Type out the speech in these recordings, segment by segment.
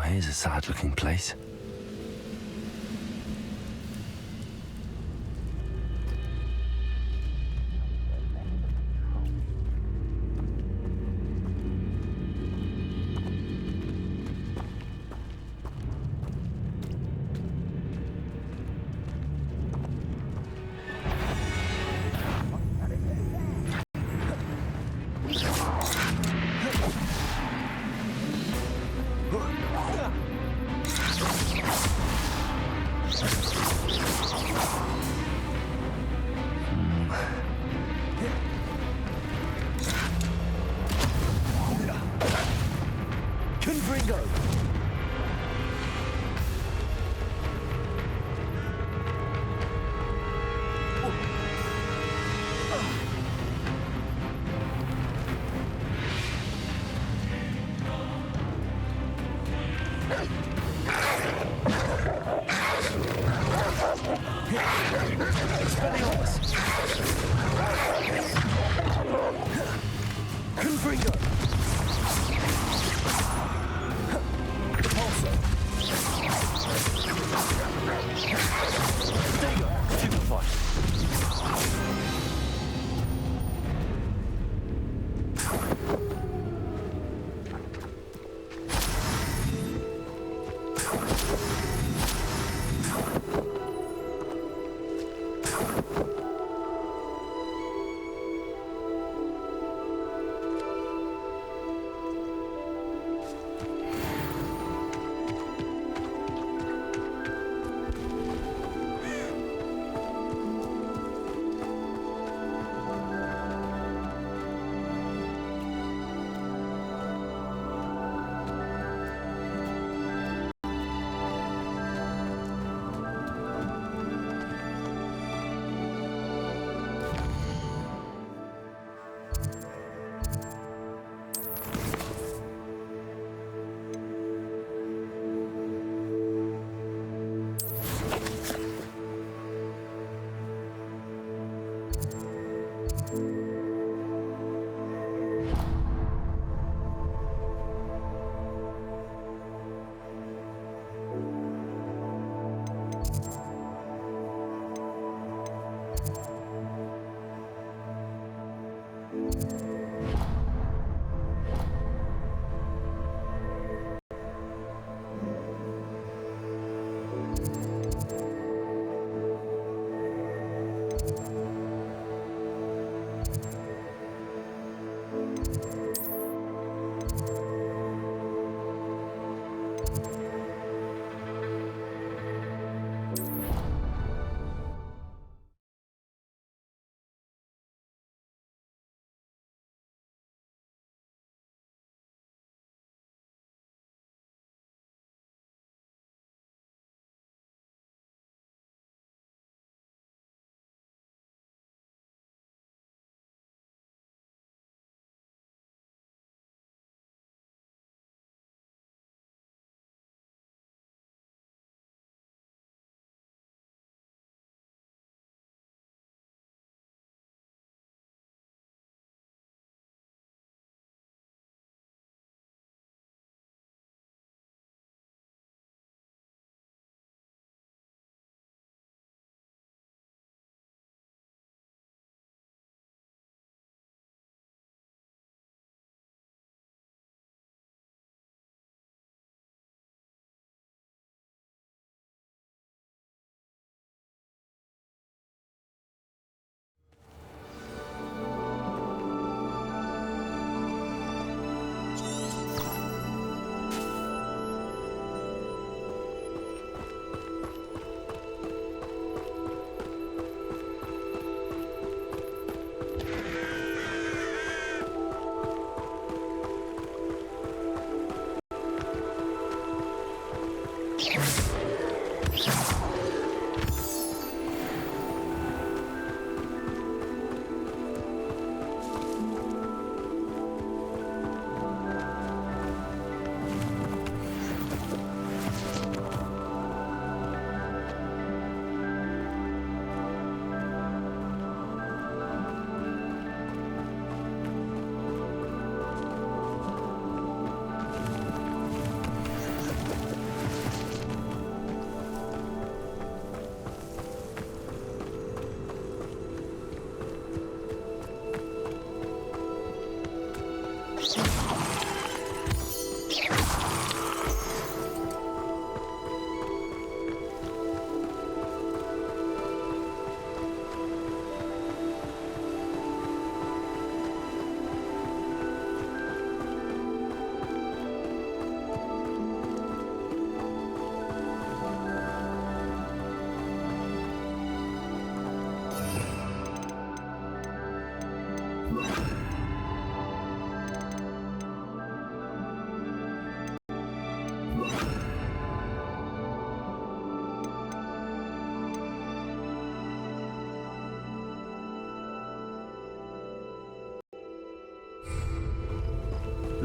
here's a sad-looking place.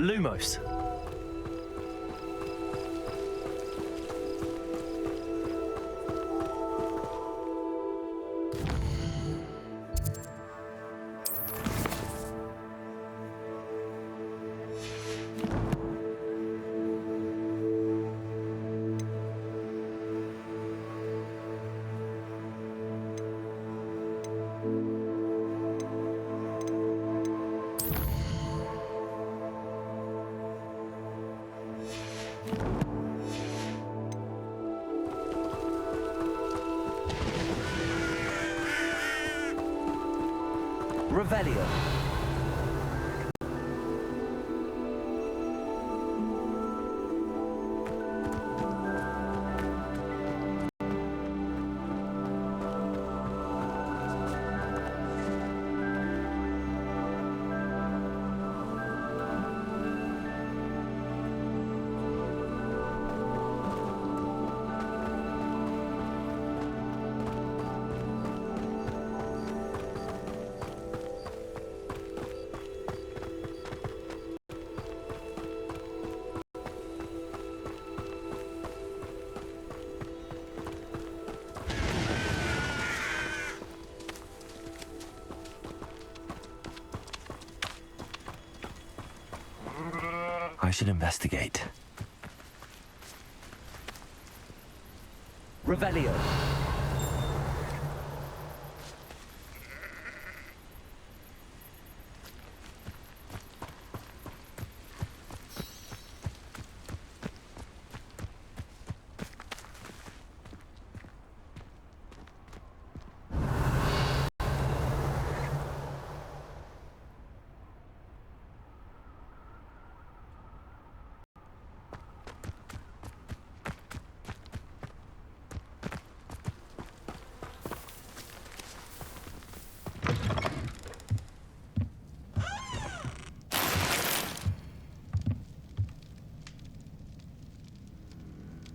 Lumos. Revelio. I should investigate. Revelio.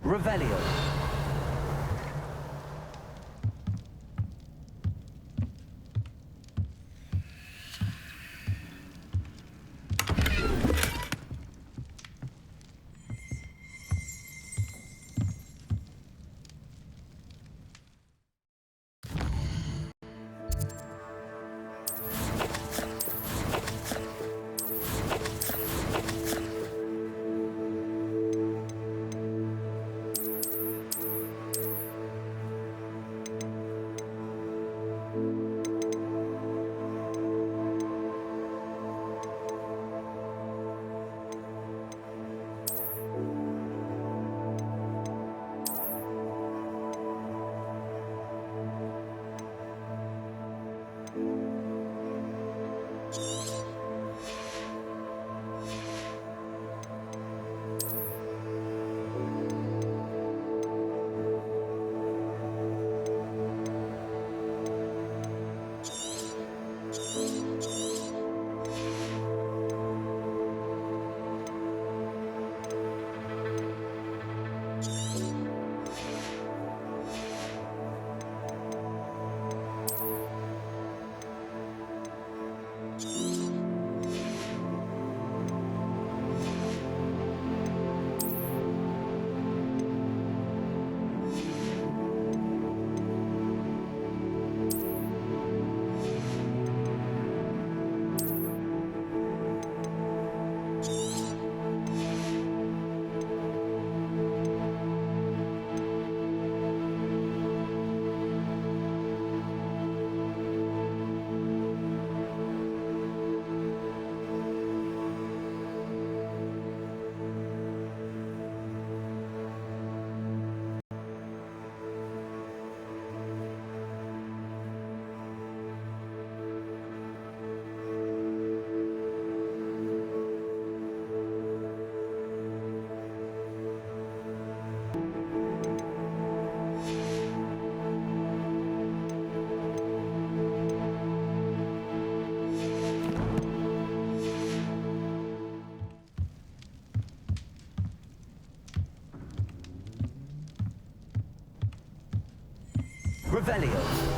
Revelio. Revelio.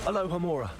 Aloha Mora.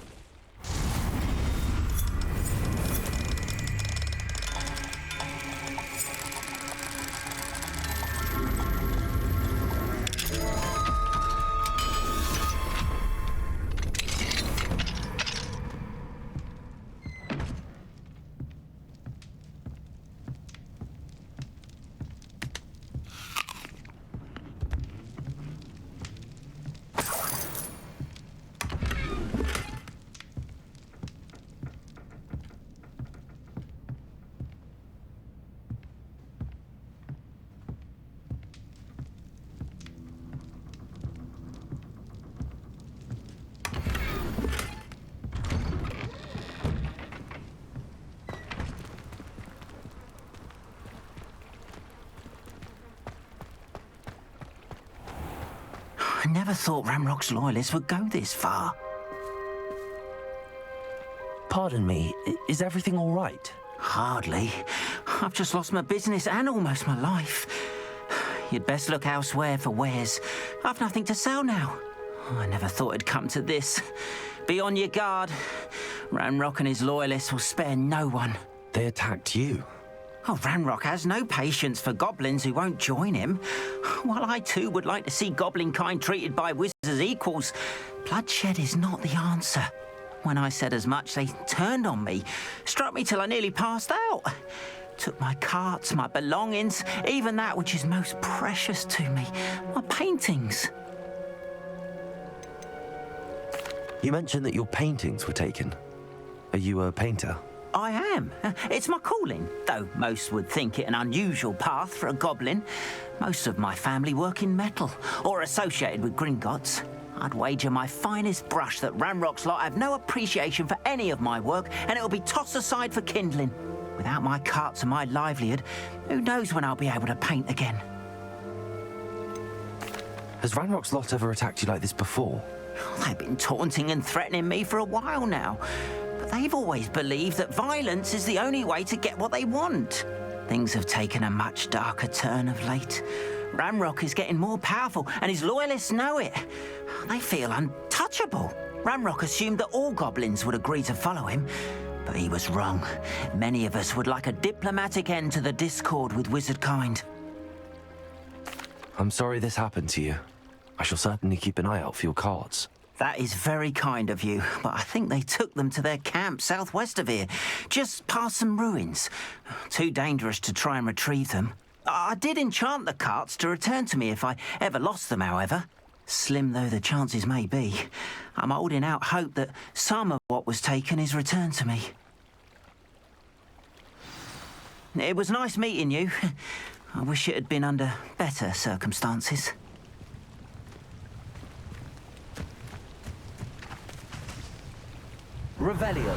I never thought Ramrock's loyalists would go this far. Pardon me, is everything all right? Hardly. I've just lost my business and almost my life. You'd best look elsewhere for wares. I've nothing to sell now. I never thought it'd come to this. Be on your guard. Ramrock and his loyalists will spare no one. They attacked you. Oh, Ramrock has no patience for goblins who won't join him. While I too would like to see goblin kind treated by wizards as equals, bloodshed is not the answer. When I said as much, they turned on me, struck me till I nearly passed out. Took my carts, my belongings, even that which is most precious to me, my paintings. You mentioned that your paintings were taken. Are you a painter? I am. It's my calling, though most would think it an unusual path for a goblin. Most of my family work in metal, or associated with Gringotts. I'd wager my finest brush that Ramrock's lot have no appreciation for any of my work, and it'll be tossed aside for kindling. Without my carts and my livelihood, who knows when I'll be able to paint again? Has Ranrock's lot ever attacked you like this before? They've been taunting and threatening me for a while now. But they've always believed that violence is the only way to get what they want. Things have taken a much darker turn of late. Ramrock is getting more powerful, and his loyalists know it. They feel untouchable. Ramrock assumed that all goblins would agree to follow him, but he was wrong. Many of us would like a diplomatic end to the discord with wizard kind. I'm sorry this happened to you. I shall certainly keep an eye out for your cards. That is very kind of you, but I think they took them to their camp southwest of here, just past some ruins. Too dangerous to try and retrieve them. I did enchant the carts to return to me if I ever lost them, however. Slim though the chances may be, I'm holding out hope that some of what was taken is returned to me. It was nice meeting you. I wish it had been under better circumstances. Revelio.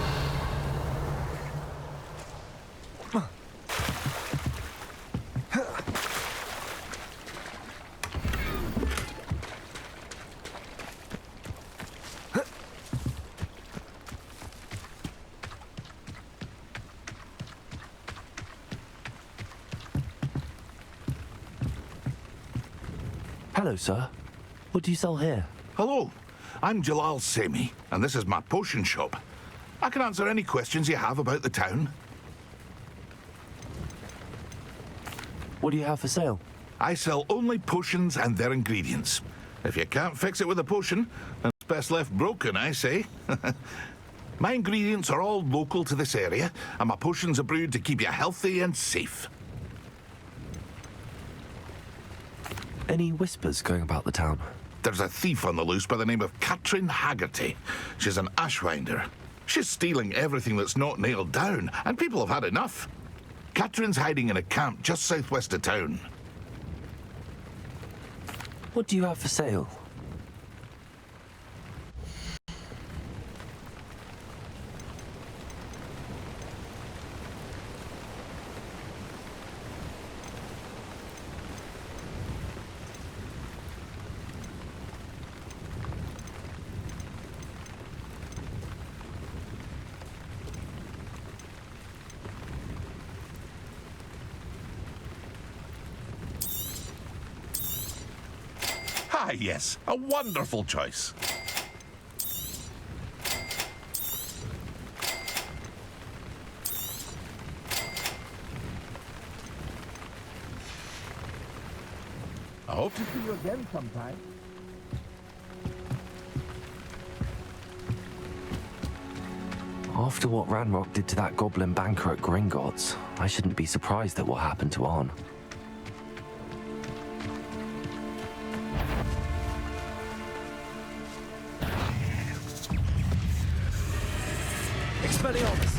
Hello, sir. What do you sell here? Hello, I'm Jalal Semi, and this is my potion shop. I can answer any questions you have about the town. What do you have for sale? I sell only potions and their ingredients. If you can't fix it with a potion, then it's best left broken, I say. My ingredients are all local to this area, and my potions are brewed to keep you healthy and safe. Any whispers going about the town? There's a thief on the loose by the name of Katrin Haggerty. She's an ashwinder. She's stealing everything that's not nailed down, and people have had enough. Katrin's hiding in a camp just southwest of town. What do you have for sale? Ah, yes, a wonderful choice. I hope to see you again sometime. After what Ranrock did to that goblin banker at Gringotts, I shouldn't be surprised at what happened to Arn. Expelliarmus!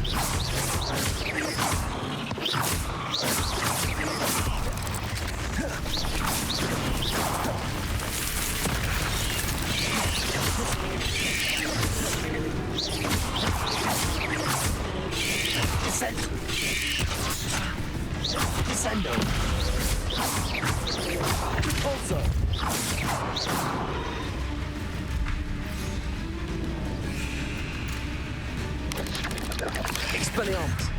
Descendo! Also! Expelliarmus!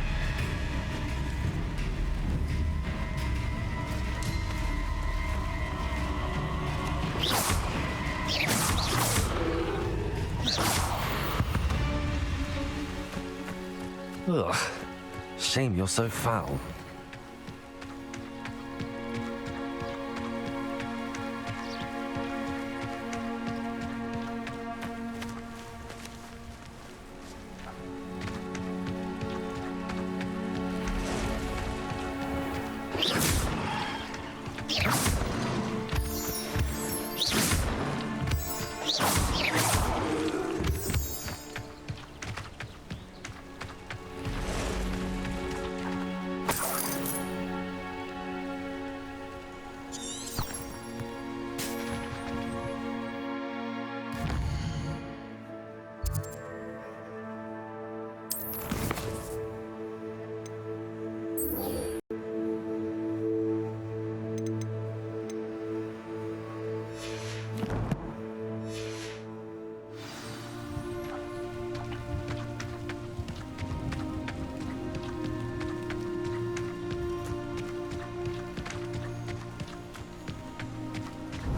Ugh. Shame you're so foul.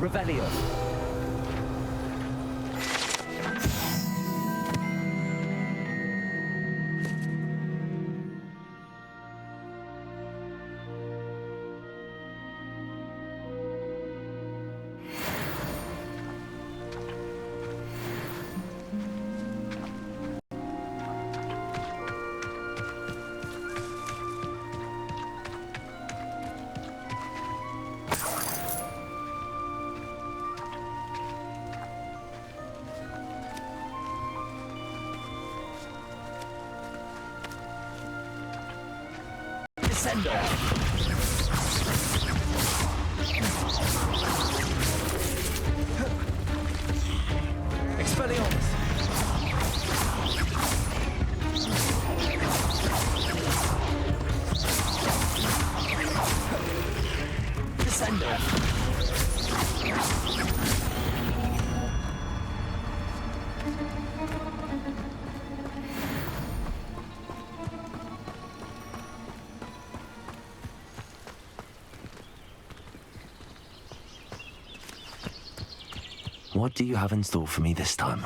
Revelio. Descendo! Expelliarmus! Descendo! What do you have in store for me this time?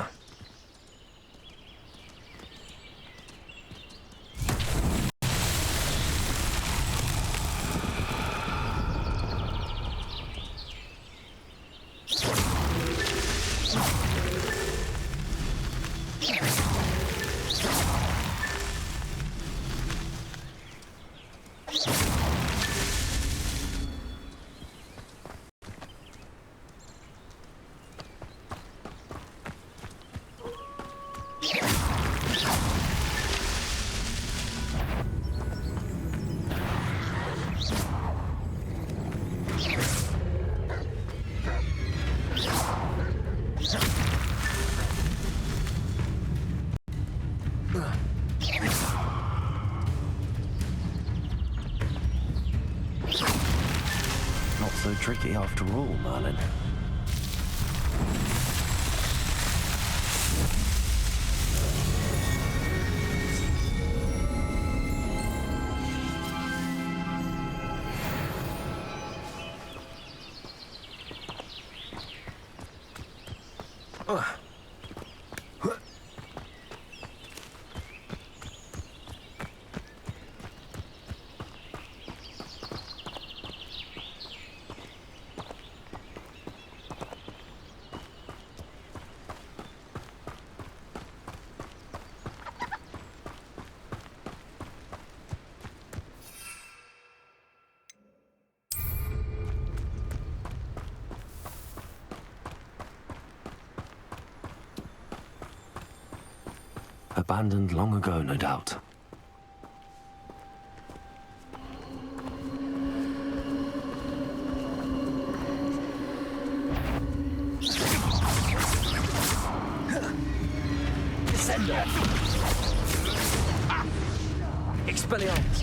Not so tricky after all, Merlin. abandoned long ago, no doubt. Descender. Expelliarmus.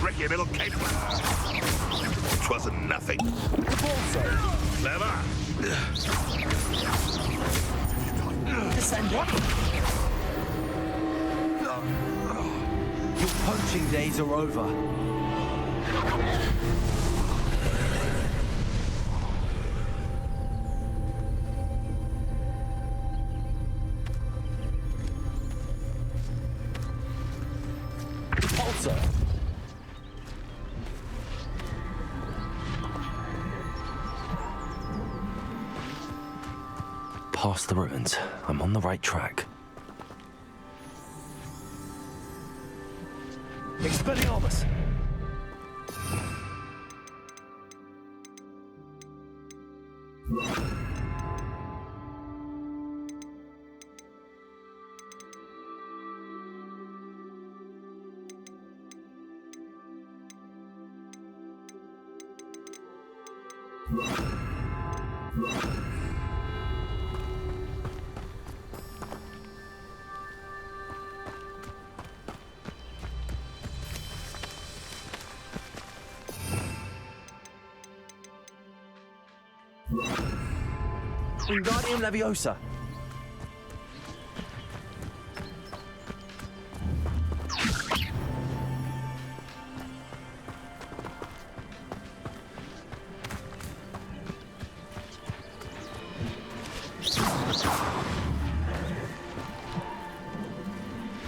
Tricky little caper. Twasn't nothing. Repulsor. Clever. Descender. Your poaching days are over. Repulsor. Past the ruins. I'm on the right track. Expelliarmus. Wingardium Leviosa.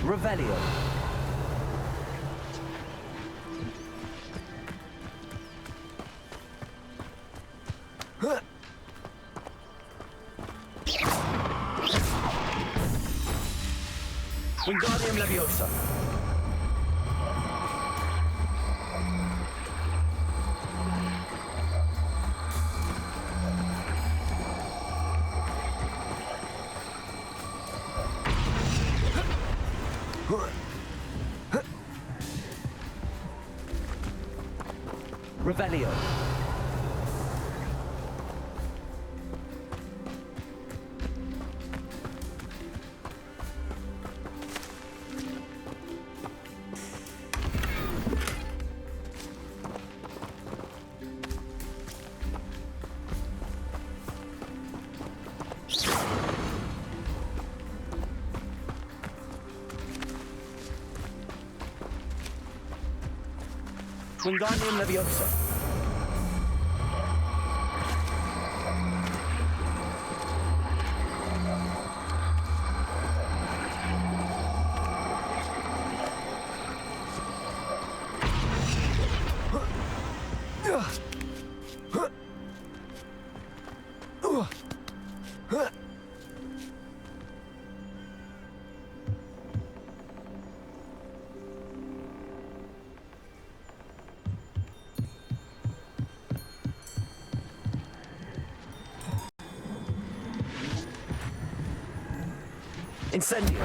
Revelio. Wingardium Leviosa. Revelio. Wingardium Leviosa. Incendio.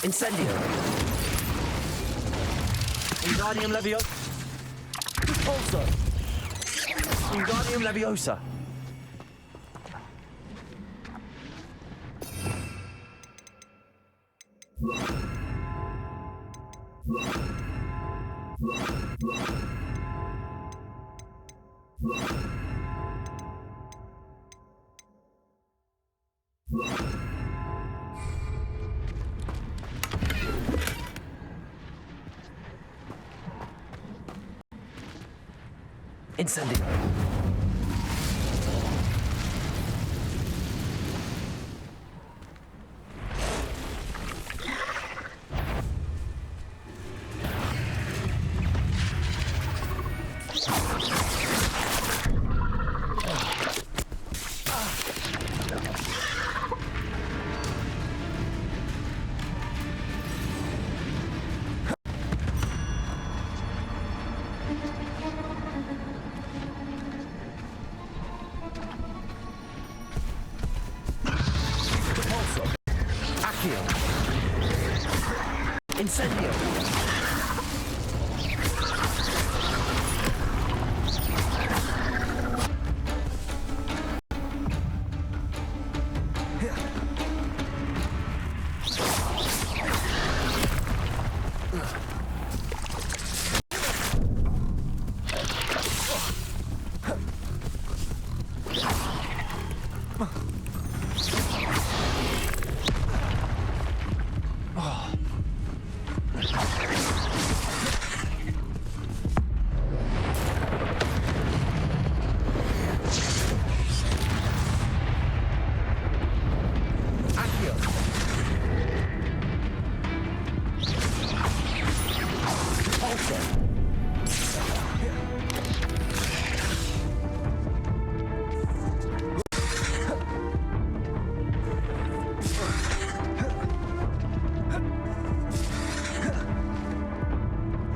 Incendio. Wingardium Leviosa. Repulsor. Wingardium Leviosa. Incendio. Incendio!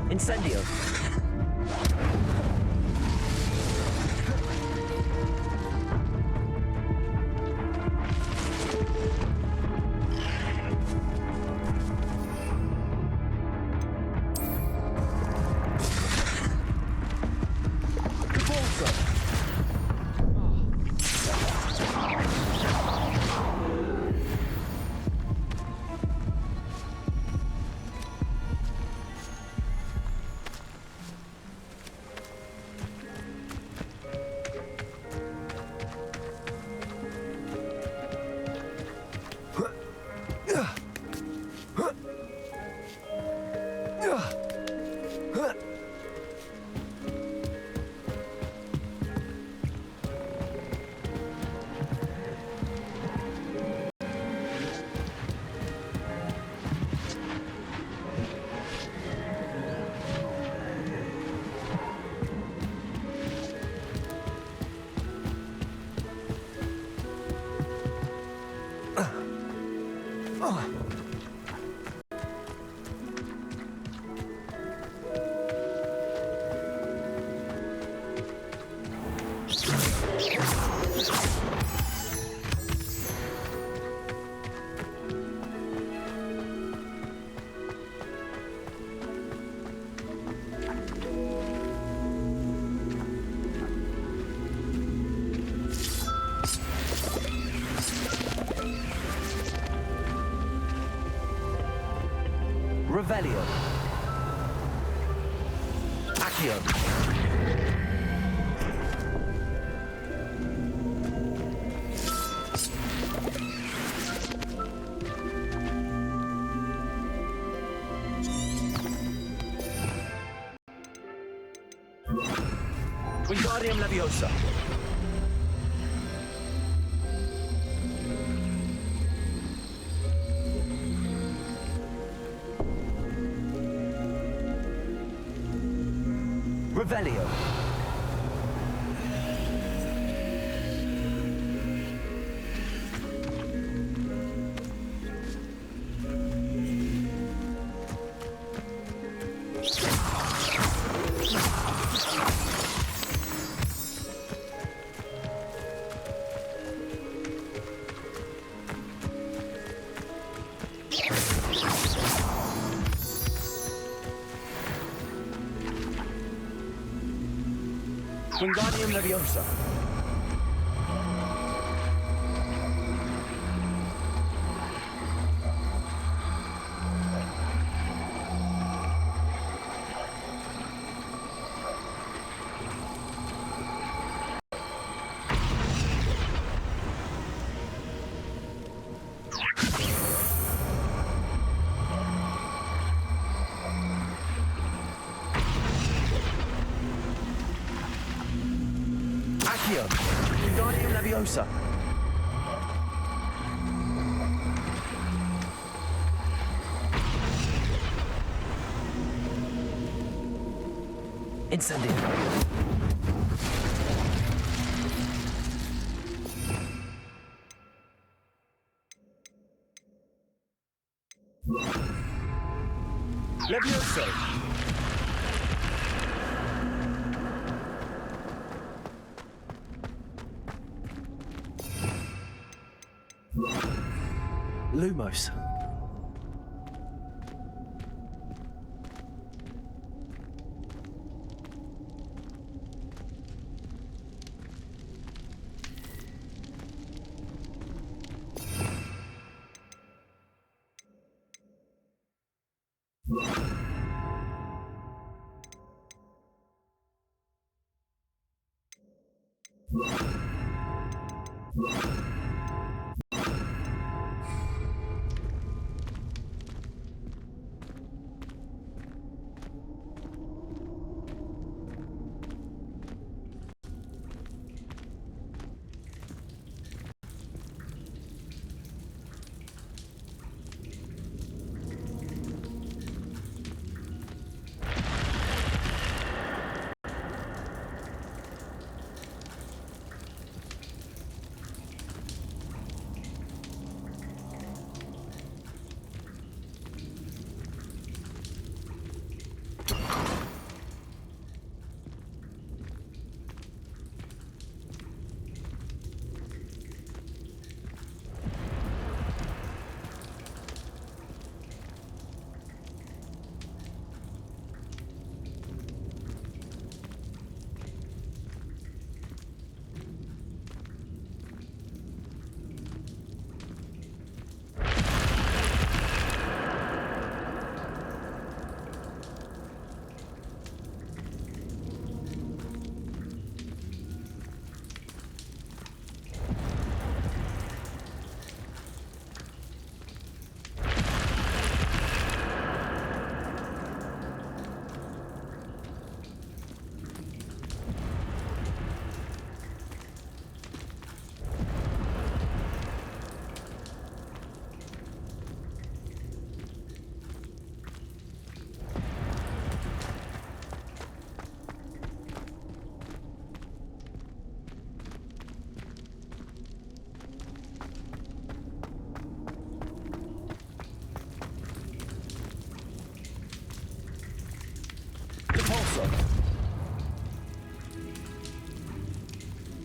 Incendio. Revelio. Accio. Wingardium Leviosa. Revelio. Wingardium Leviosa. Wingardium Leviosa. Incendio. Levioso. Lumos.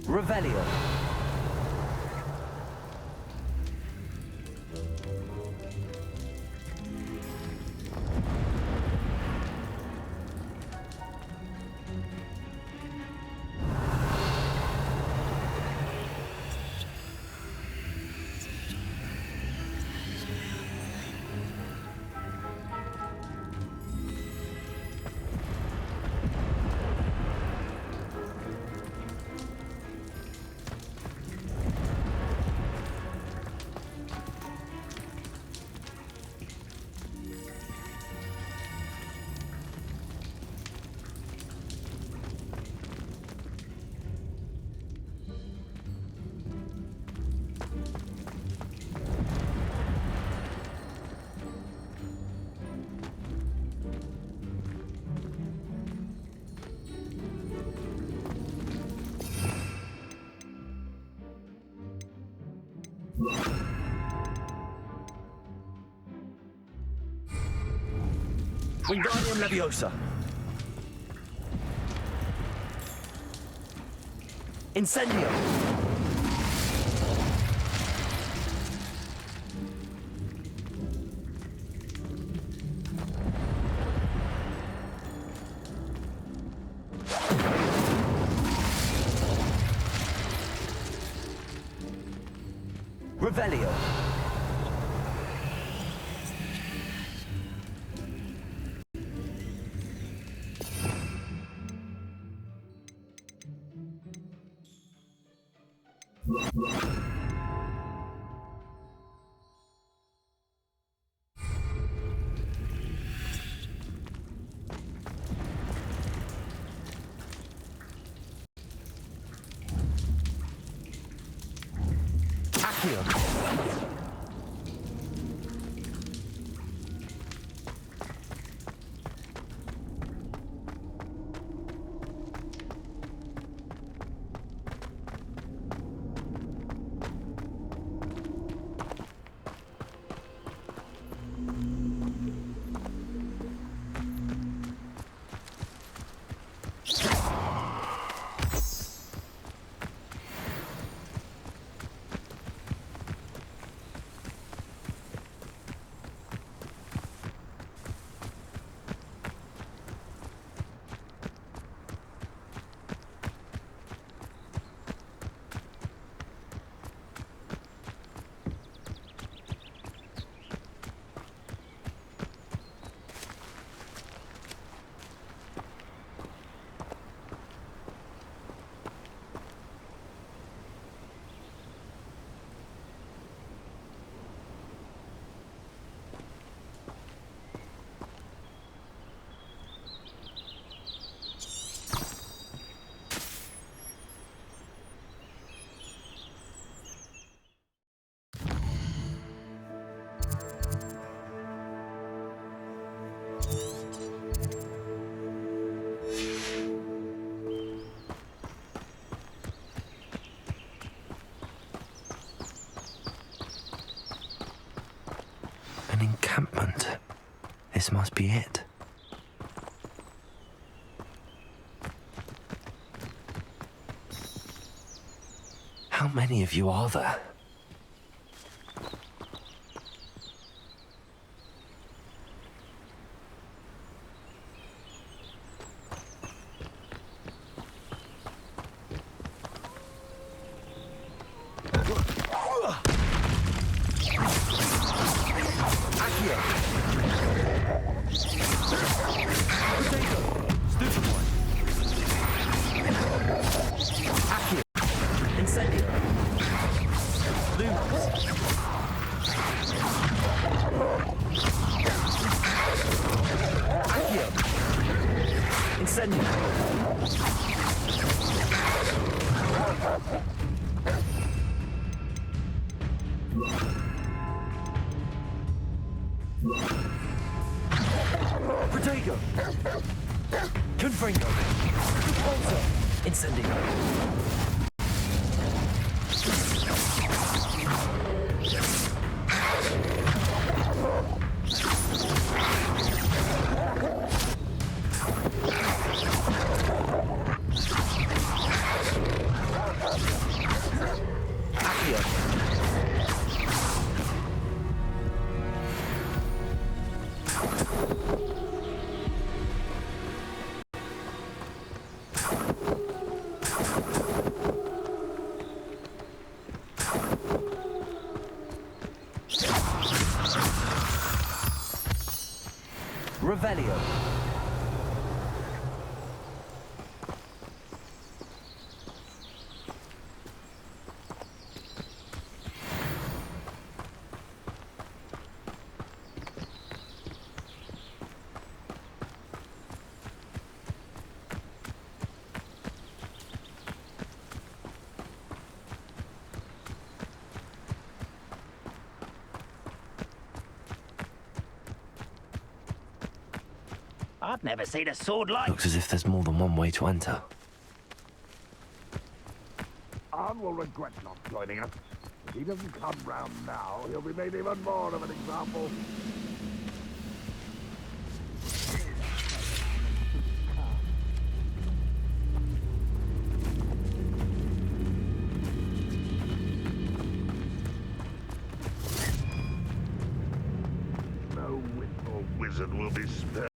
Revelio. Wingardium Leviosa. Incendio. Revelio. Incendio. An encampment. This must be it. How many of you are there? Incendio. Lumos. Accio. Incendio. Protego. Confringo. Repulsor. Incendio. Revelio. I've never seen a sword like... Looks as if there's more than one way to enter. Arn will regret not joining us. If he doesn't come round now, he'll be made even more of an example. No wit or wizard will be spared.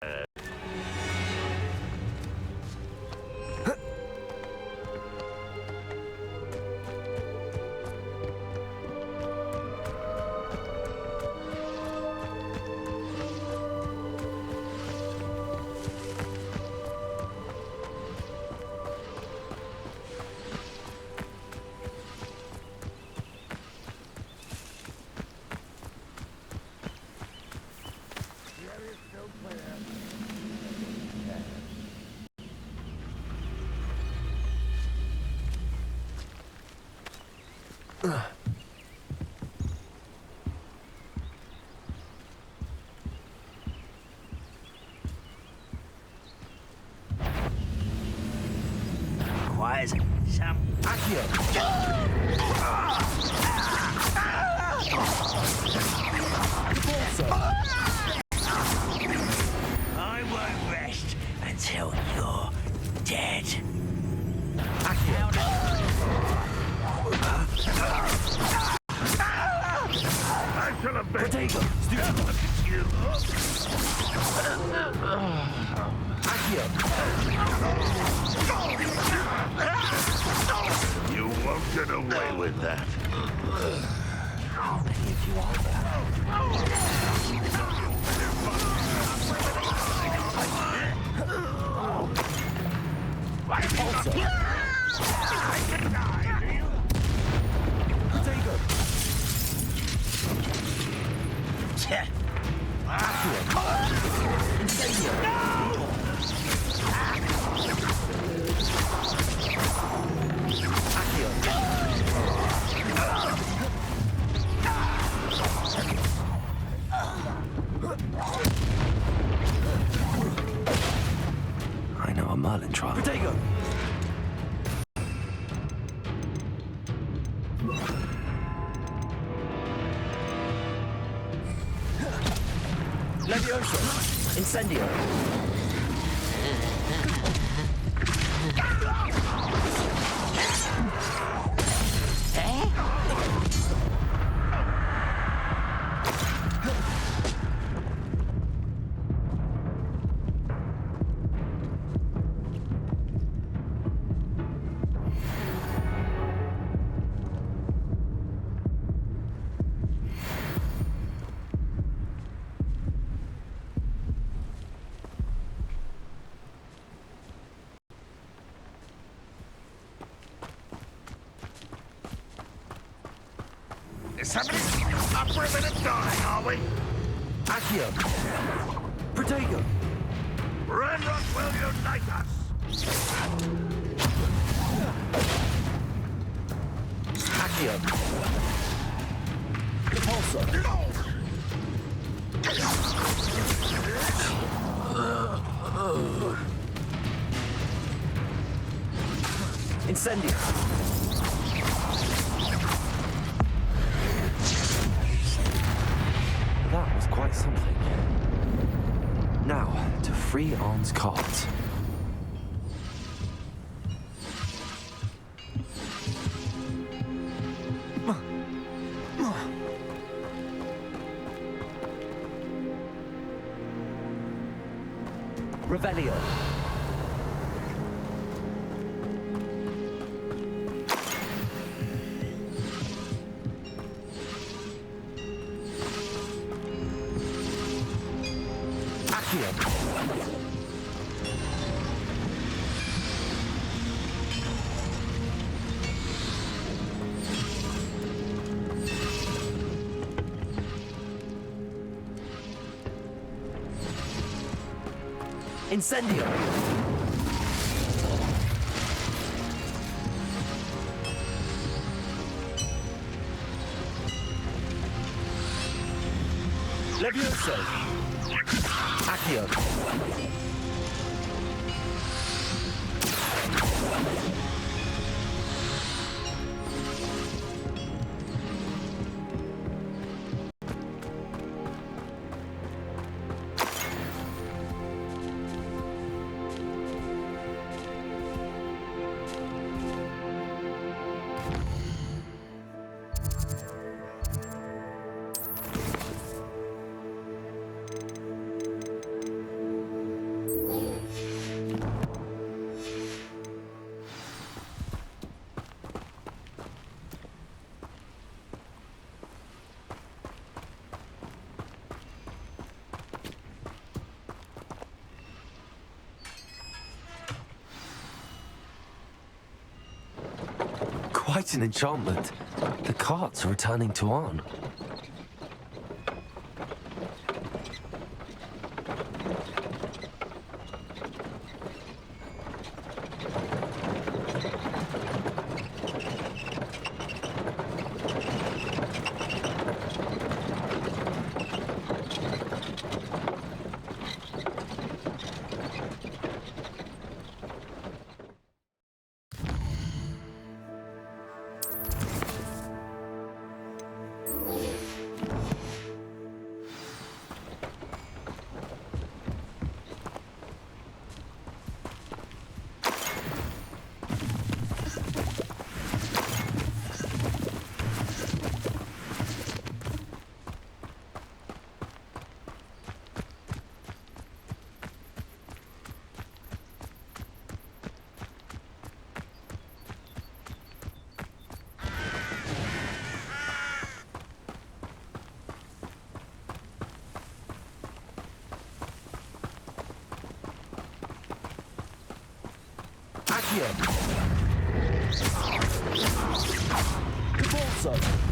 The area is still clear. I won't rest until you're dead. I shall have been. Protego! You won't get away with that. How many of you are there? Also, Protego! I know a Merlin trial. Protego! Levioso! Incendio! Is somebody up for a minute dying, are we? Accio! Protego! Ranrock will unite us. Accio! Repulsor! Incendio! That was quite something. Now, to free Arn's cards. Revelio! Incendio! Levioso! Accio! Quite an enchantment. The carts are returning to Arn. Accio. Convulso.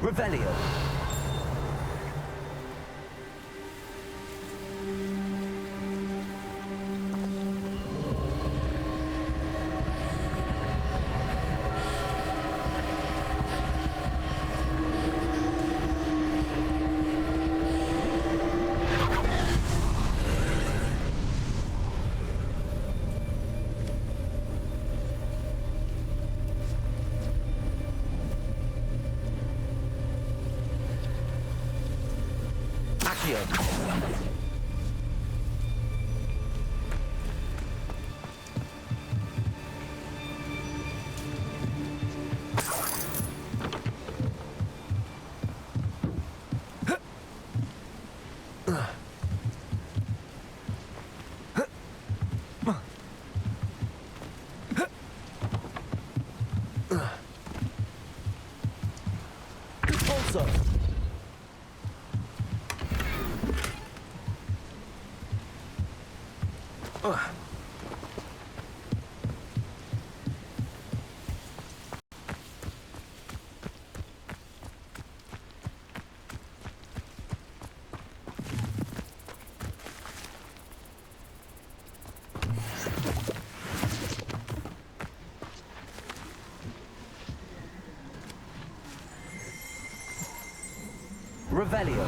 Revelio. Accio. Also. Revelio.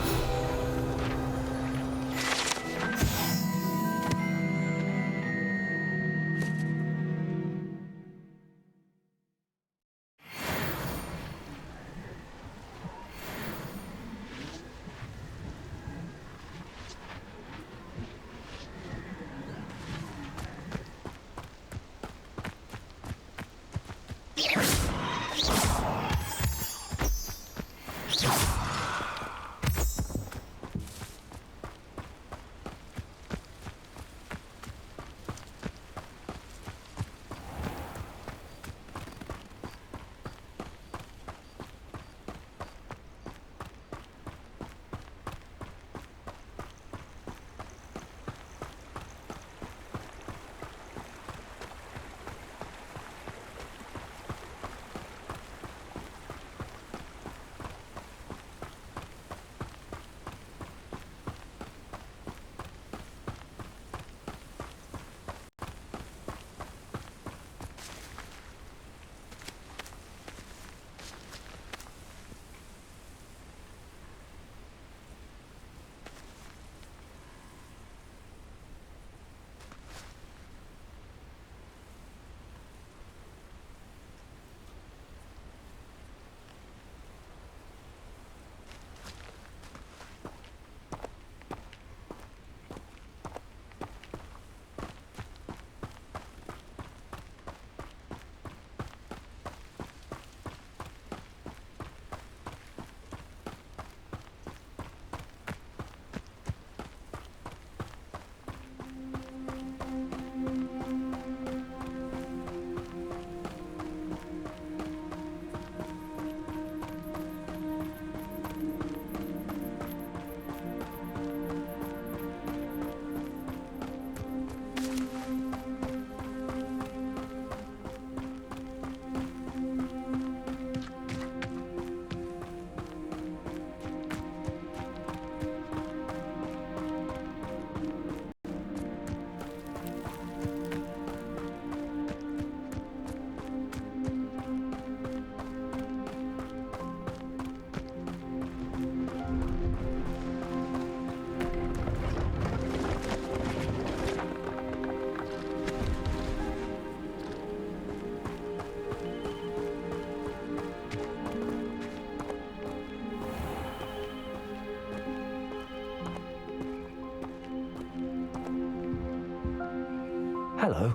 Hello.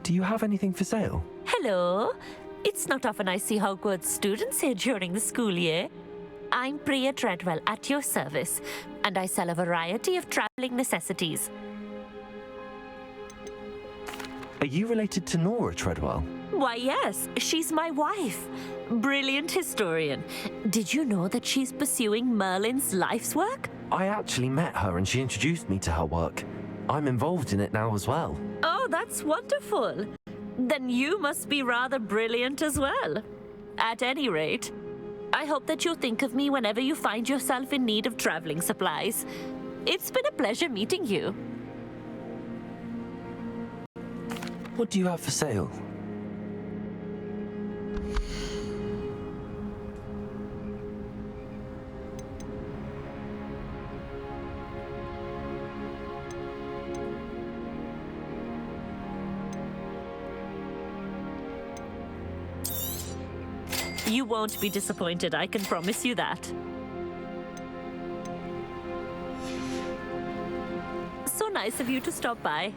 Do you have anything for sale? Hello. It's not often I see Hogwarts students here during the school year. I'm Priya Treadwell at your service, and I sell a variety of traveling necessities. Are you related to Nora Treadwell? Why, yes, she's my wife. Brilliant historian. Did you know that she's pursuing Merlin's life's work? I actually met her and she introduced me to her work. I'm involved in it now as well. Oh, that's wonderful. Then you must be rather brilliant as well. At any rate, I hope that you'll think of me whenever you find yourself in need of traveling supplies. It's been a pleasure meeting you. What do you have for sale? You won't be disappointed, I can promise you that. So nice of you to stop by.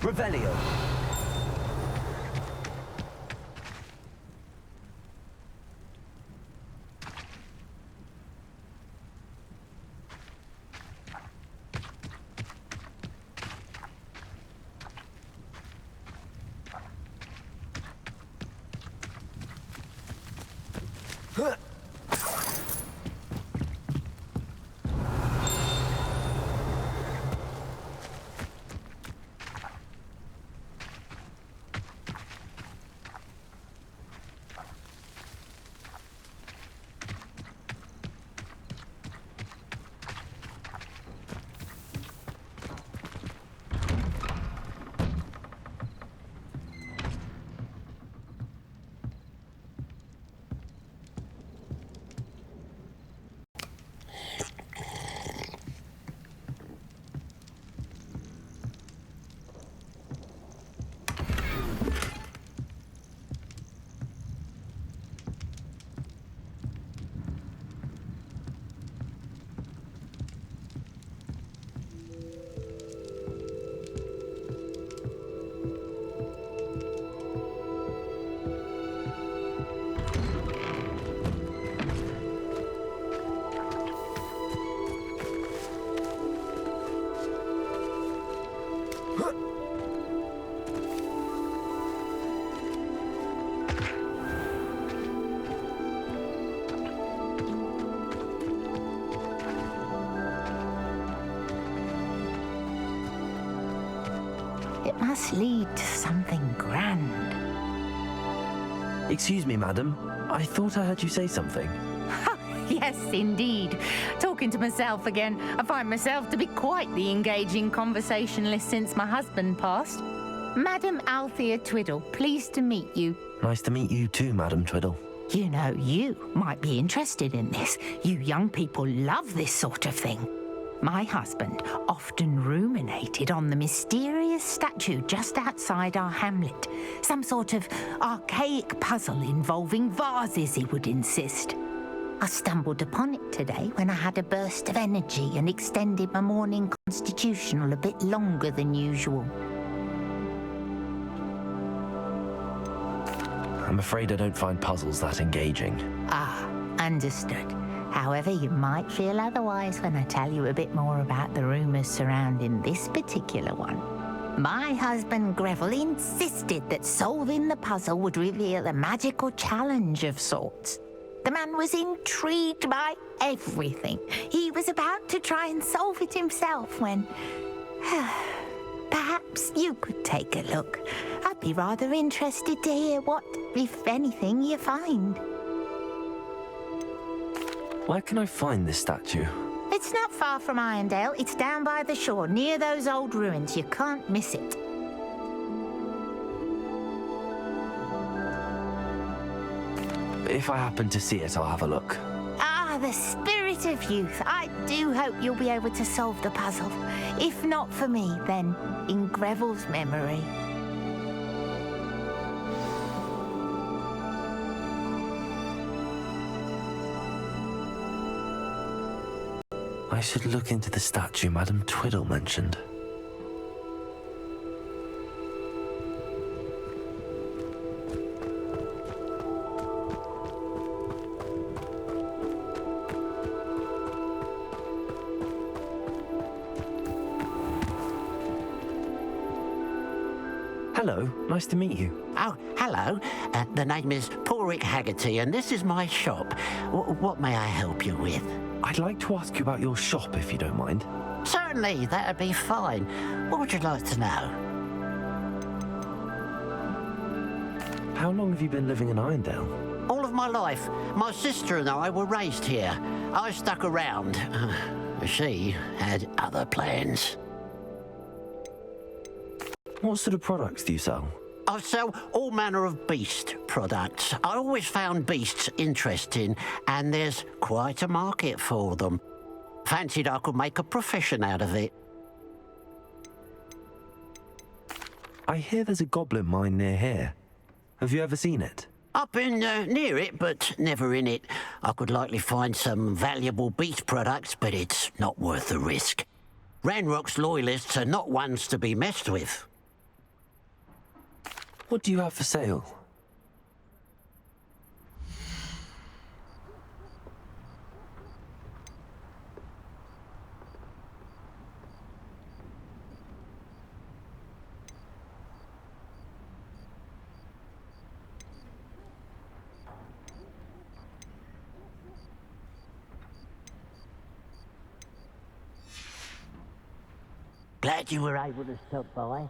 Revelio. It must lead to something grand. Excuse me, madam. I thought I heard you say something. Yes, indeed. Talking to myself again. I find myself to be quite the engaging conversationalist since my husband passed. Madam Althea Twiddle, pleased to meet you. Nice to meet you too, Madam Twiddle. You know, you might be interested in this. You young people love this sort of thing. My husband often ruminated on the mysterious statue just outside our hamlet. Some sort of archaic puzzle involving vases, he would insist. I stumbled upon it today when I had a burst of energy and extended my morning constitutional a bit longer than usual. I'm afraid I don't find puzzles that engaging. Ah, understood. However, you might feel otherwise when I tell you a bit more about the rumours surrounding this particular one. My husband Greville insisted that solving the puzzle would reveal a magical challenge of sorts. The man was intrigued by everything. He was about to try and solve it himself when... Perhaps you could take a look. I'd be rather interested to hear what, if anything, you find. Where can I find this statue? It's not far from Irondale. It's down by the shore, near those old ruins. You can't miss it. If I happen to see it, I'll have a look. Ah, the spirit of youth. I do hope you'll be able to solve the puzzle. If not for me, then in Greville's memory. I should look into the statue Madame Twiddle mentioned. Hello, nice to meet you. Oh, hello. The name is Porrick Haggerty, and this is my shop. What may I help you with? I'd like to ask you about your shop, if you don't mind. Certainly, that'd be fine. What would you like to know? How long have you been living in Irondale? All of my life. My sister and I were raised here. I stuck around. She had other plans. What sort of products do you sell? I sell all manner of beast products. I always found beasts interesting, and there's quite a market for them. Fancied I could make a profession out of it. I hear there's a goblin mine near here. Have you ever seen it? I've been near it, but never in it. I could likely find some valuable beast products, but it's not worth the risk. Ranrock's loyalists are not ones to be messed with. What do you have for sale? Glad you were able to stop by.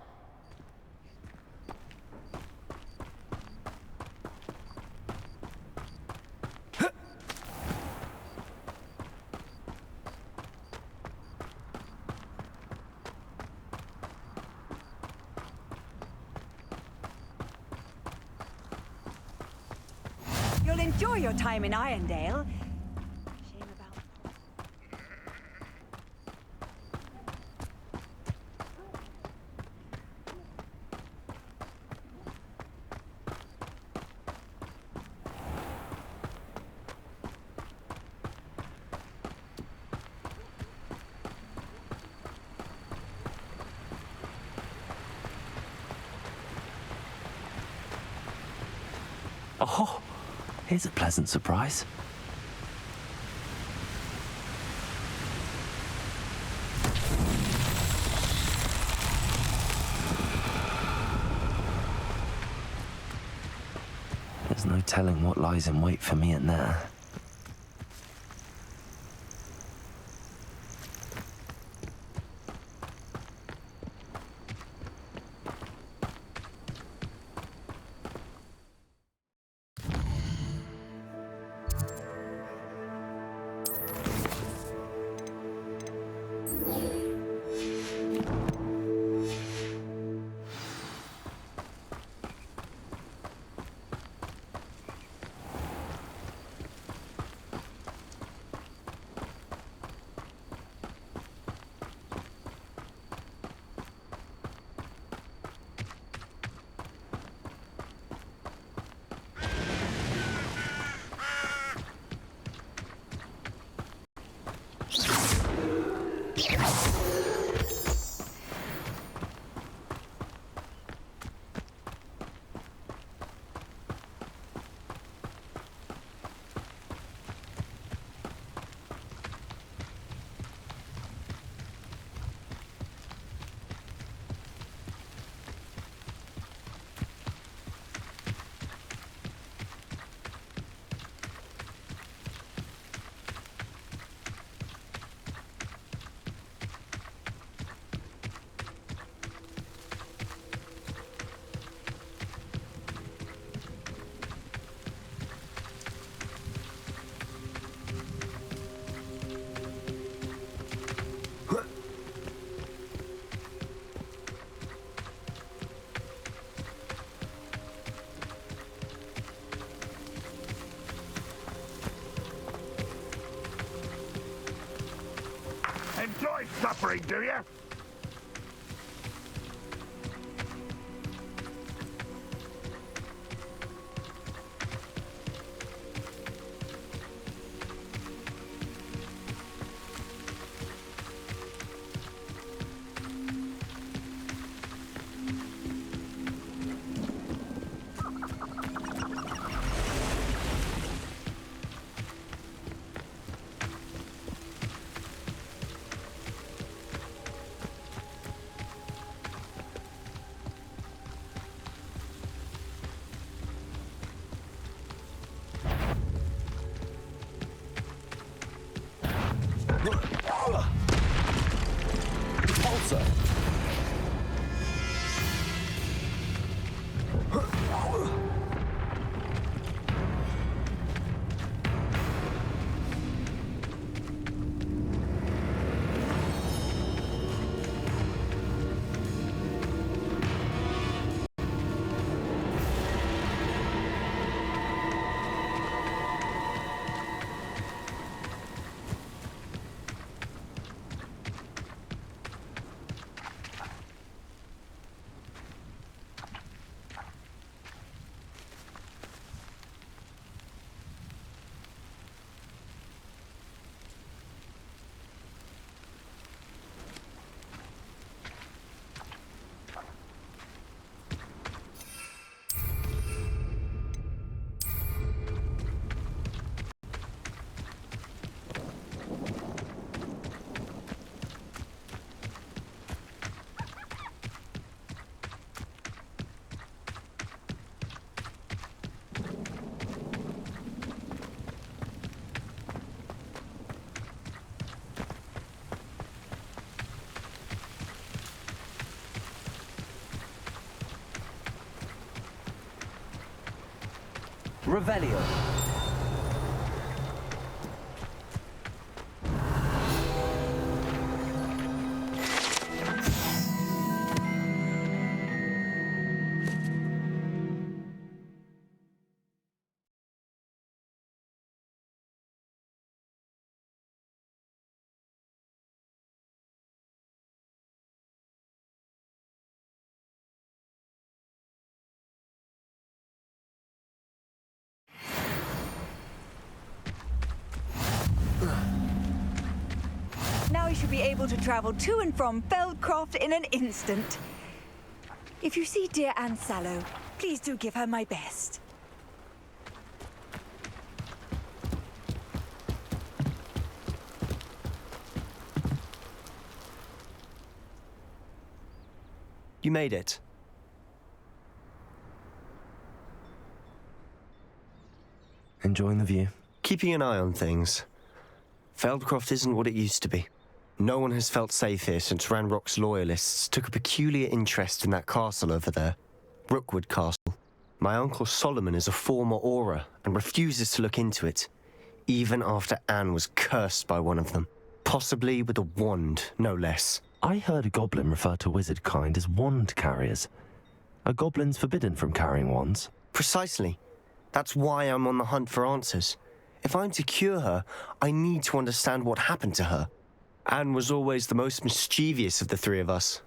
You'll enjoy your time in Irondale. Shame about... Oh, here's a pleasant surprise. There's no telling what lies in wait for me in there. enjoy suffering, do you? Repulsor. Revelio. Now we should be able to travel to and from Feldcroft in an instant. If you see dear Anne Sallow, please do give her my best. You made it. Enjoying the view? Keeping an eye on things. Feldcroft isn't what it used to be. No one has felt safe here since Ranrock's loyalists took a peculiar interest in that castle over there, Rookwood Castle. My uncle Solomon is a former Auror and refuses to look into it, even after Anne was cursed by one of them, possibly with a wand, no less. I heard a goblin refer to wizard kind as wand carriers. Are goblins forbidden from carrying wands? Precisely. That's why I'm on the hunt for answers. If I'm to cure her, I need to understand what happened to her. Anne was always the most mischievous of the three of us.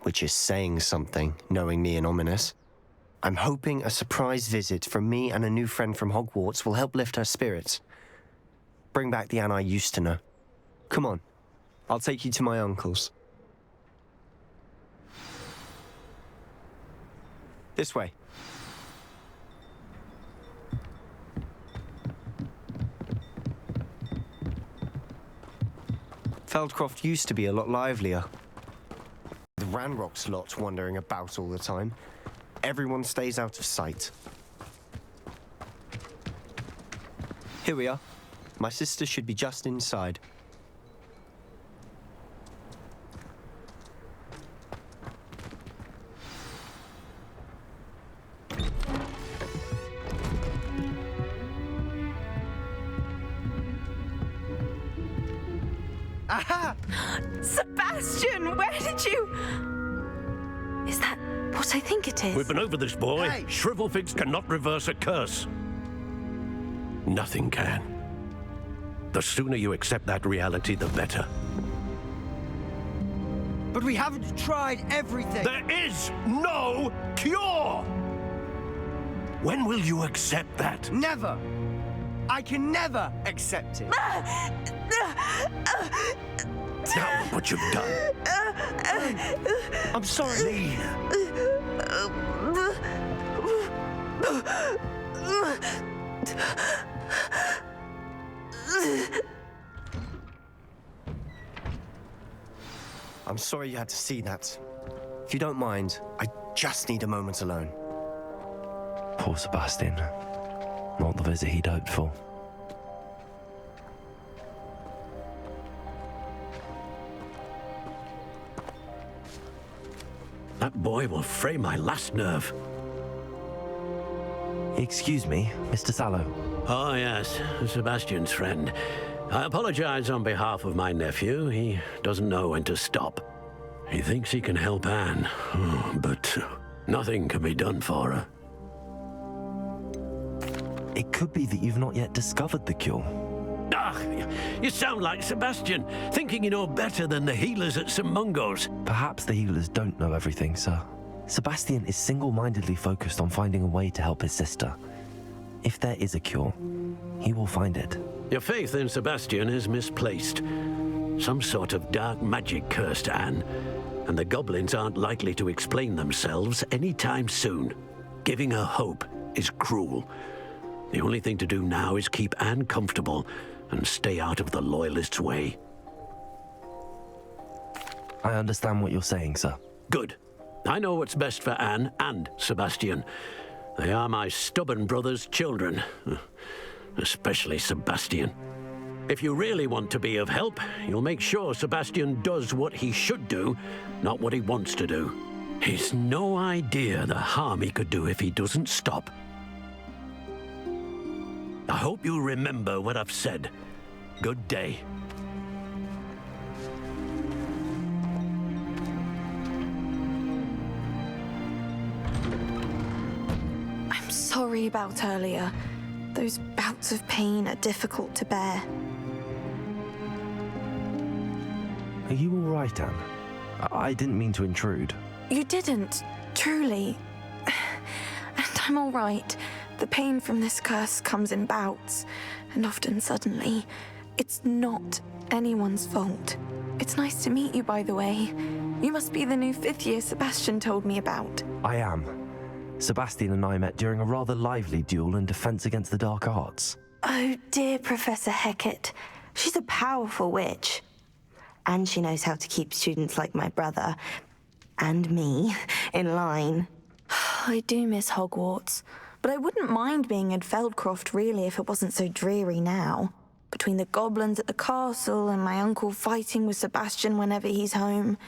Which is saying something, knowing me and Ominous. I'm hoping a surprise visit from me and a new friend from Hogwarts will help lift her spirits. Bring back the Anne I used to know. Come on, I'll take you to my uncle's. This way. Feldcroft used to be a lot livelier. The Ranrock's lot wandering about all the time. Everyone stays out of sight. Here we are. My sister should be just inside. Aha! Sebastian, where did you... Is that what I think it is? We've been over this, boy. Hey. Shrivelfigs cannot reverse a curse. Nothing can. The sooner you accept that reality, the better. But we haven't tried everything. There is no cure! When will you accept that? Never! I can never accept it. Now look what you've done. I'm sorry. Leave. I'm sorry you had to see that. If you don't mind, I just need a moment alone. Poor Sebastian. Not the visit he'd hoped for. That boy will fray my last nerve. Excuse me, Mr. Sallow. Oh, yes, Sebastian's friend. I apologize on behalf of my nephew. He doesn't know when to stop. He thinks he can help Anne, but nothing can be done for her. It could be that you've not yet discovered the cure. Ah, you sound like Sebastian, thinking you know better than the healers at St. Mungo's. Perhaps the healers don't know everything, sir. Sebastian is single-mindedly focused on finding a way to help his sister. If there is a cure, he will find it. Your faith in Sebastian is misplaced. Some sort of dark magic cursed Anne, and the goblins aren't likely to explain themselves anytime soon. Giving her hope is cruel. The only thing to do now is keep Anne comfortable and stay out of the Loyalists' way. I understand what you're saying, sir. Good. I know what's best for Anne and Sebastian. They are my stubborn brother's children, especially Sebastian. If you really want to be of help, you'll make sure Sebastian does what he should do, not what he wants to do. He's no idea the harm he could do if he doesn't stop. I hope you'll remember what I've said. Good day. I'm sorry about earlier. Those bouts of pain are difficult to bear. Are you all right, Anne? I didn't mean to intrude. You didn't, truly. And I'm all right. The pain from this curse comes in bouts, and often suddenly. It's not anyone's fault. It's nice to meet you, by the way. You must be the new 5th year Sebastian told me about. I am. Sebastian and I met during a rather lively duel in defense against the dark arts. Oh, dear Professor Hecat. She's a powerful witch. And she knows how to keep students like my brother, and me, in line. I do miss Hogwarts, but I wouldn't mind being in Feldcroft, really, if it wasn't so dreary now. Between the goblins at the castle and my uncle fighting with Sebastian whenever he's home,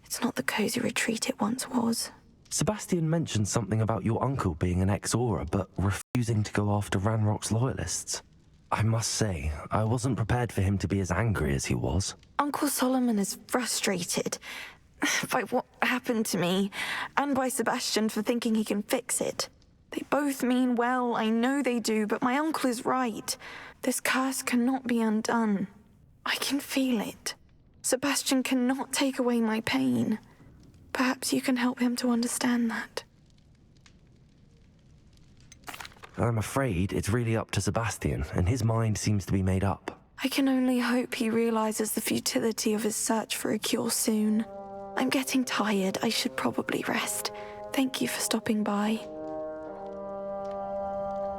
it's not the cozy retreat it once was. Sebastian mentioned something about your uncle being an ex-Auror, but refusing to go after Ranrock's loyalists. I must say, I wasn't prepared for him to be as angry as he was. Uncle Solomon is frustrated by what happened to me, and by Sebastian for thinking he can fix it. They both mean well, I know they do, but my uncle is right. This curse cannot be undone. I can feel it. Sebastian cannot take away my pain. Perhaps you can help him to understand that. I'm afraid it's really up to Sebastian, and his mind seems to be made up. I can only hope he realizes the futility of his search for a cure soon. I'm getting tired. I should probably rest. Thank you for stopping by.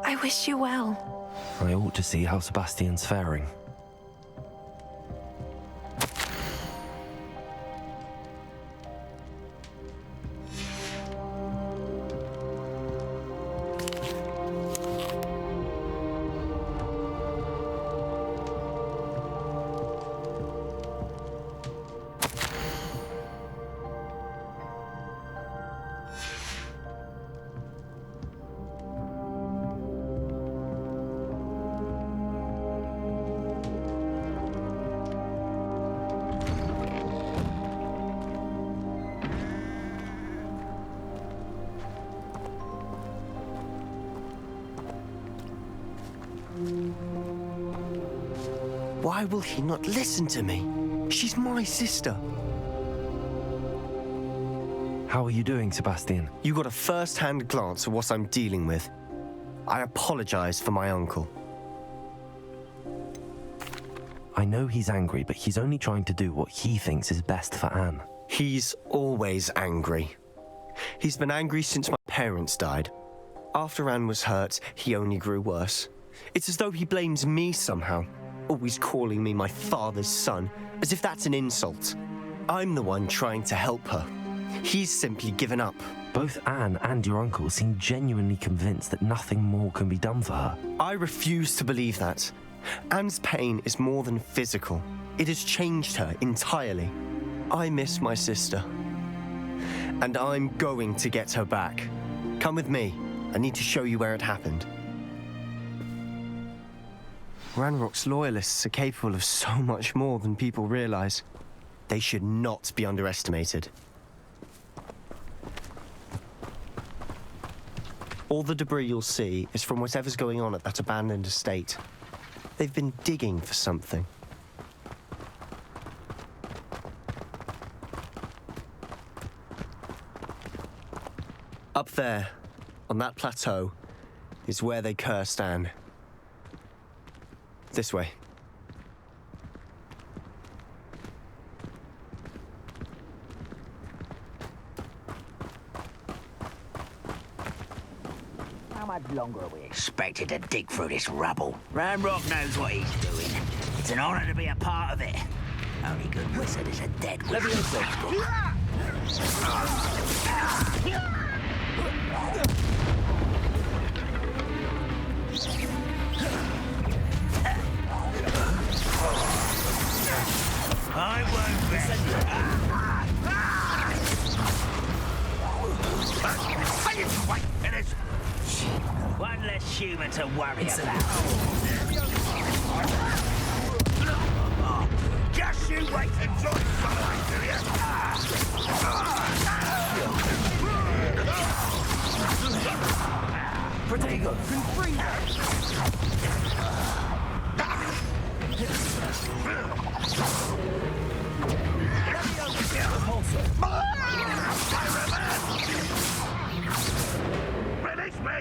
I wish you well. I ought to see how Sebastian's faring. Why will he not listen to me? She's my sister. How are you doing, Sebastian? You got a first-hand glance at what I'm dealing with. I apologize for my uncle. I know he's angry, but he's only trying to do what he thinks is best for Anne. He's always angry. He's been angry since my parents died. After Anne was hurt, he only grew worse. It's as though he blames me somehow, always calling me my father's son, as if that's an insult. I'm the one trying to help her. He's simply given up. Both Anne and your uncle seem genuinely convinced that nothing more can be done for her. I refuse to believe that. Anne's pain is more than physical. It has changed her entirely. I miss my sister. And I'm going to get her back. Come with me. I need to show you where it happened. Ranrock's loyalists are capable of so much more than people realize. They should not be underestimated. All the debris you'll see is from whatever's going on at that abandoned estate. They've been digging for something. Up there, on that plateau, is where they cursed Anne. This way. How much longer are we expected to dig through this rubble? Ranrock knows what he's doing. It's an honor to be a part of it. Only good wizard is a dead wizard. I won't rest. Wait, finish. One less human to worry about. Just you wait and join somebody, do you? Protego, bring Release me!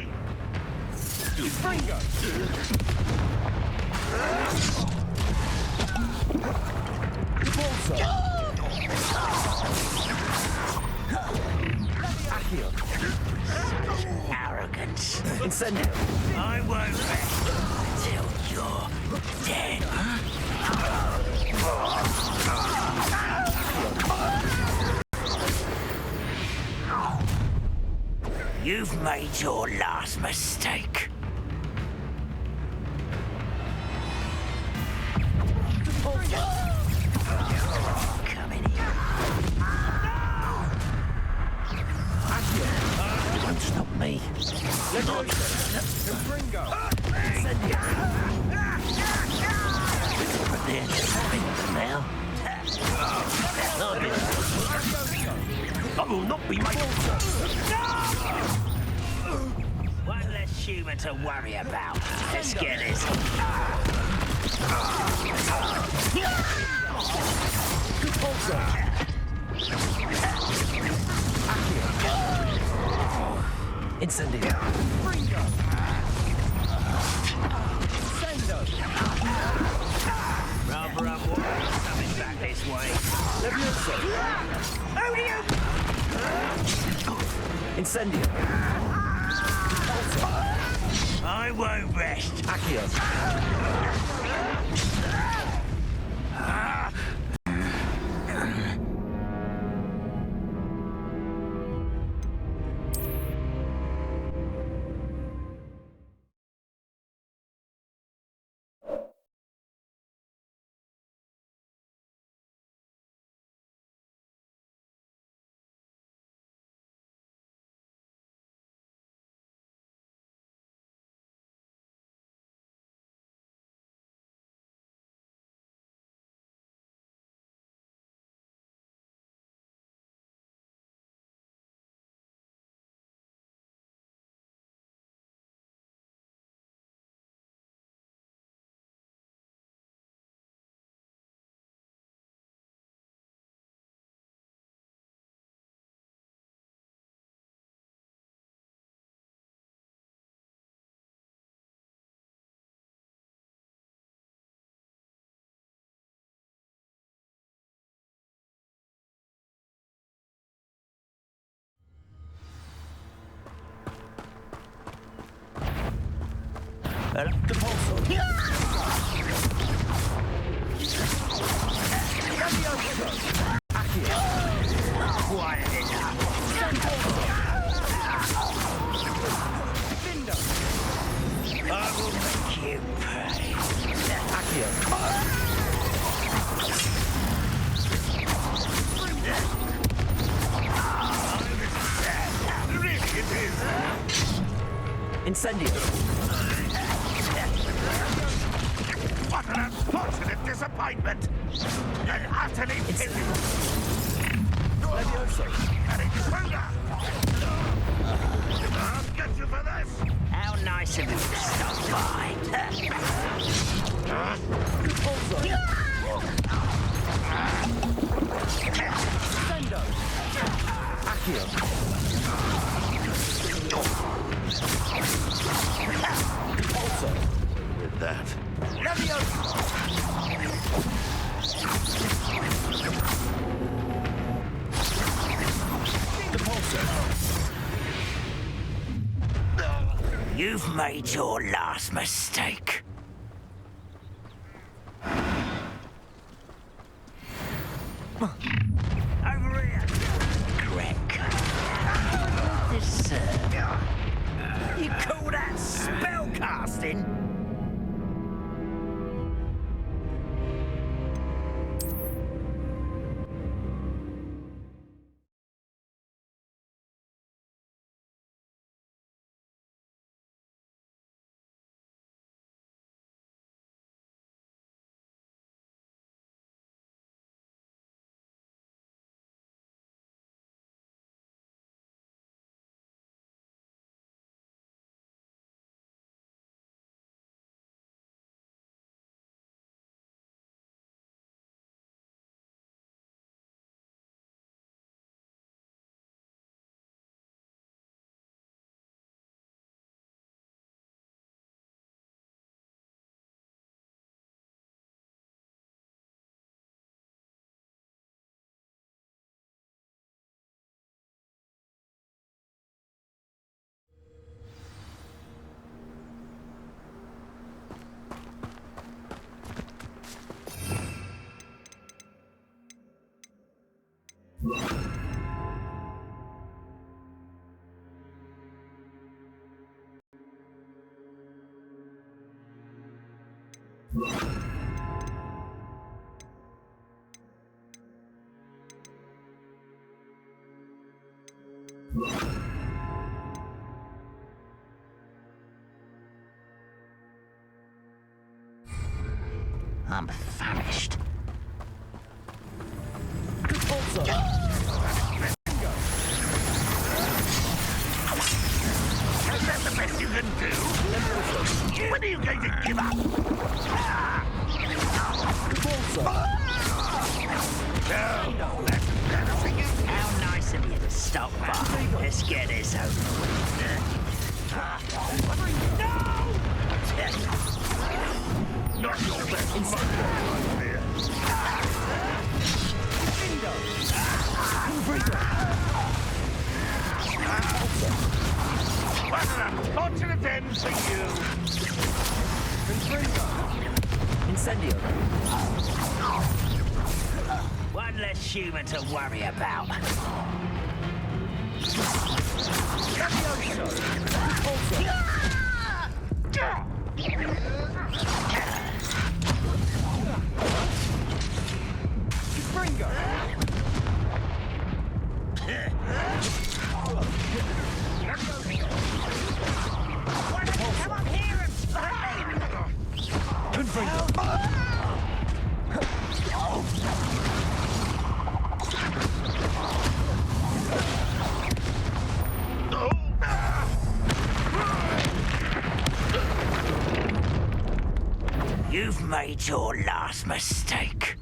Fringo! Arrogance. Incendio. I won't rest until you're dead. You've made your last mistake. Come in here. Don't stop me. But they're just having them now. I will not be made. One less human to worry about. Let's get this. Incendio. Fringo. Sendo. Rather unwarranted coming back this way. Levioso. Odium! Incendio. I won't rest. Accio. Quiet enough. I will make you pay. Really it is. Incendio. What an unfortunate disappointment! And utterly pity! Levioso. I'll get you for this! How nice of you to stop by. Sendo. Accio. Also. With that. You've made your last mistake. Over here. Greg. This, you call that spellcasting? I'm famished. Also. Is that the best you can do? When are you going to give up? Also. No, that's better for you. How nice of you to stop by. Let's get this over with. No! Not your best money. What an unfortunate end for you. Incendio. One less human to worry about. Come up here and fight me! You've made your last mistake.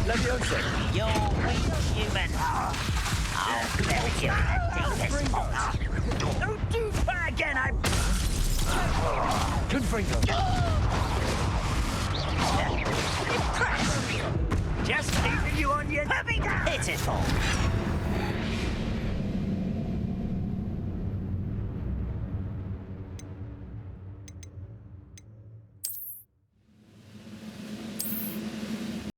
Levioso. You're weak human. I'll bury you in the deepest pot. Don't do that again, Confringo. Just leaving you on your pitiful.